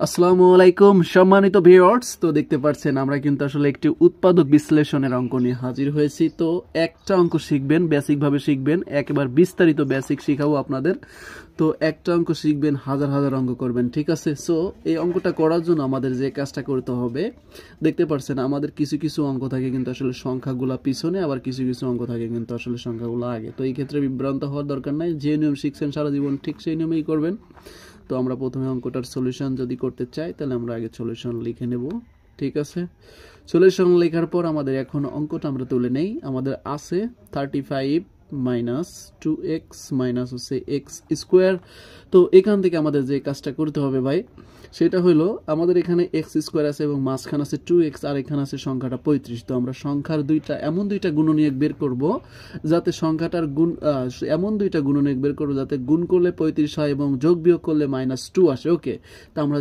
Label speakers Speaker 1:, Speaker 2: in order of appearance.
Speaker 1: আসসালামু আলাইকুম সম্মানিত ভিউয়ার্স। তো দেখতে পাচ্ছেন আমরা কিন্তু আসলে একটি উৎপাদক বিশ্লেষণের অঙ্ক নিয়ে হাজির হয়েছি। তো একটা অঙ্ক শিখবেন, বেসিকভাবে শিখবেন, একেবারে বিস্তারিত বেসিক শিখাবো আপনাদের। তো একটা অঙ্ক শিখবেন, হাজার হাজার অঙ্ক করবেন, ঠিক আছে? সো এই অঙ্কটা করার জন্য আমাদের যে কাজটা করতে হবে, দেখতে পাচ্ছেন আমাদের কিছু কিছু অঙ্ক থাকে কিন্তু আসলে সংখ্যাগুলো পিছনে, আবার কিছু কিছু অঙ্ক থাকে কিন্তু আসলে সংখ্যাগুলো আগে। তো এই ক্ষেত্রে বিভ্রান্ত হওয়ার দরকার নাই, যে নিয়ম শিখছেন সারা জীবন ঠিক সেই নিয়মেই করবেন। তো আমরা প্রথমে অঙ্কটার সলিউশন যদি করতে চাই তাহলে আমরা আগে সলিউশন লিখে নেব, ঠিক আছে? সলিউশন লেখার পর আমাদের এখন অঙ্কটা আমরা তুলে নেই। আমাদের আছে 35 মাইনাস 2x মাইনাস হচ্ছে এক্স স্কোয়ার। তো এখান থেকে আমাদের যে কাজটা করতে হবে ভাই, সেটা হলো আমাদের এখানে এক্স স্কোয়ার আছে এবং মাঝখানে আছে 2x, আর এখানে আছে সংখ্যাটা 35। তো আমরা সংখ্যার এমন দুইটা গুণনীয়ক বের করব যাতে সংখ্যাটার গুণ এমন দুইটা গুণনীয়ক বের করব যাতে গুণ করলে 35 হয় এবং যোগ বিয়োগ করলে -2 আসে। ওকে, তো আমরা